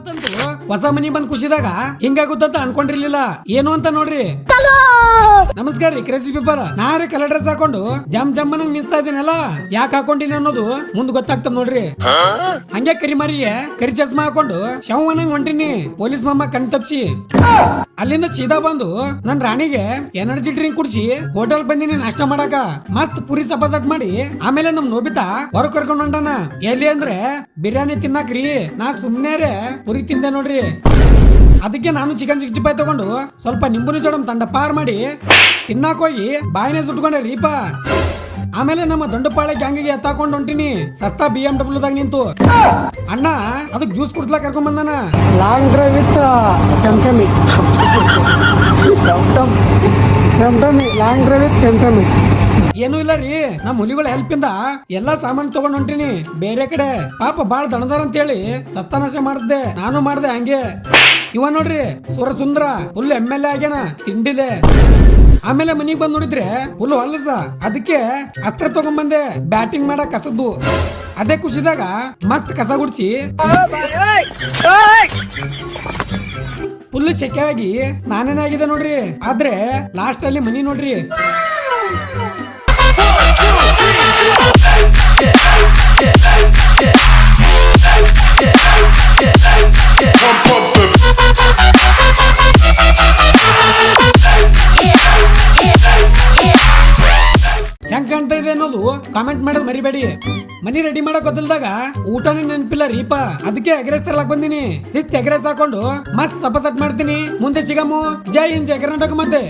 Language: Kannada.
ಇವತ್ತಂತೂ ಹೊಸ ಮನಿ ಬಂದ್ ಖುಷಿದಾಗ ಹಿಂಗಾಗುತ್ತಂತ ಅನ್ಕೊಂಡಿರ್ಲಿಲ್ಲ. ಏನು ಅಂತ ನೋಡ್ರಿ. ನಮಸ್ಕಾರ ರೀ ಕ್ರೇಜಿ ಪೀಪಲ್. ನಾರೇ ಕಲರ್ ಡ್ರೆಸ್ ಹಾಕೊಂಡು ಜಮ್ ಜಮ್ ಅನ್ನಂಗ್ ನಿಲ್ತಾ ಇದೀನಲ್ಲ, ಯಾಕೆ ಹಾಕೊಂಡಿನಿ ಅನ್ನೋದು ಮುಂದ್ ಗೊತ್ತಾಗ್ತದ ನೋಡ್ರಿ. ಹಂಗೆ ಕರಿಮಾರಿಯೇ ಕರಿ ಚಸ್ಮಾ ಹಾಕೊಂಡು ಶವನಂಗ್ ಹೊಂಟಿನಿ. ಪೊಲೀಸ್ ಮಾಮ ಕಣ್ ತಪ್ಸಿ ಅಲ್ಲಿಂದ ಸೀದಾ ಬಂದು ನನ್ ರಾಣಿಗೆ ಎನರ್ಜಿ ಡ್ರಿಂಕ್ ಕುಡಿಸಿ ಹೋಟೆಲ್ ಬಂದಿನಿ ನಾಷ್ಟ ಮಾಡಾಕ. ಮಸ್ತ್ ಪುರಿ ಸಪಾಸಟ್ ಮಾಡಿ ಆಮೇಲೆ ನಮ್ ನೋಬಿತಾ ಹೊರ ಕರ್ಕೊಂಡ್ ಹೊಂಟಾನ. ಎಲ್ಲಿ ಅಂದ್ರೆ ಬಿರಿಯಾನಿ ತಿನ್ನಾಕ್ರಿ. ನಾ ಸುಮ್ನೆ ಪುರಿ ತಿಂದೆ ನೋಡ್ರಿ. ಅದಕ್ಕೆ ನಾನು ಚಿಕನ್ 65 ತಗೊಂಡು ಸ್ವಲ್ಪ ನಿಂಬುನಿ ಚೋಡಮ್ ತಂಡ ಪಾರ್ ಮಾಡಿ ತಿನ್ನಾಕ್ ಹೋಗಿ ಬಾಯಿನೇ ಸುಟ್ಕೊಂಡೆ ರೀಪಾ. ಆಮೇಲೆ ನಮ್ಮ ದಂಡಪಾಳೆ ಗ್ಯಾಂಗಿಗೆ ಎತ್ತಾಕೊಂಡು ಹೊಂಟಿನಿ. ಸಸ್ತಾ BMW ದಾಗ ನಿಂತು ಅಣ್ಣ ಅದಕ್ ಜ್ಯೂಸ್ ಕುಡ್ಸ್ಲಾ ಕರ್ಕೊಂಡ್ ಬಂದಾನ. ಲಾಂಗ್ ಡ್ರೈವ್ ವಿತ್ ಟೆಂಟಮಿ ಲಾಂಗ್ ಡ್ರೈವ್ ವಿತ್ ಟೆಂಟಮಿ. ಏನೂ ಇಲ್ಲ ರೀ, ನಮ್ ಹುಲಿಗಳ ಹೆಲ್ಪ್ ಇಂದ ಎಲ್ಲಾ ಸಾಮಾನ್ ತಗೊಂಡ್ ಹೊಂಟಿನಿ ಬೇರೆ ಕಡೆ. ಪಾಪ ಬಾಳ್ ದಣದಾರ ಅಂತ ಹೇಳಿ ಸತ್ತಾನಾಶ ಮಾಡಿದ್ದೆ, ನಾನು ಮಾಡ್ದೆ ಹಂಗೆ. ಇವ ನೋಡ್ರಿ ಸುರ ಸುಂದರ ಫುಲ್ MLA ಆಗ್ಯಾನ, ತಿಂಡಿದೆ. ಆಮೇಲೆ ಮನಿಗ್ ಬಂದ್ ನೋಡಿದ್ರೆ ಫುಲ್ ಹೊಲಸ. ಅದಕ್ಕೆ ಅಸ್ತ್ರ ತಗೊಂಡ್ಬಂದೆ ಬ್ಯಾಟಿಂಗ್ ಮಾಡಕ್ ಕಸದ್ದು. ಅದೇ ಖುಷಿದಾಗ ಮಸ್ತ್ ಕಸ ಗುಡ್ಸಿ ಫುಲ್ ಸೆಕೆ ಆಗಿ ಸ್ನಾನನೇ ಆಗಿದೆ ನೋಡ್ರಿ. ಆದ್ರೆ ಲಾಸ್ಟ್ ಅಲ್ಲಿ ಮನಿ ನೋಡ್ರಿ. ಹೆಂಗ್ ಕಾಣ್ತಾ ಇದೆ ಅನ್ನೋದು ಕಾಮೆಂಟ್ ಮಾಡೋದು ಮರಿಬೇಡಿ. ಮನಿ ರೆಡಿ ಮಾಡಕ್ ಗೊತ್ತಿಲ್ದಾಗ ಊಟನೇ ನೆನಪಿಲ್ಲ ರೀಪಾ. ಅದಕ್ಕೆ ಎಗ್ರೆಸ್ ತರ್ಲಾಕ್ ಬಂದಿನಿ. ಶಿಸ್ತ್ ಎಗ್ರೆಸ್ ಹಾಕೊಂಡು ಮಸ್ತ್ ಸಪಸಟ್ ಮಾಡ್ತೀನಿ. ಮುಂದೆ ಸಿಗಮು. ಜೈ ಹಿಂದ್ ಜೈ ಕರ್ನಾಟಕ ಮತ್ತೆ.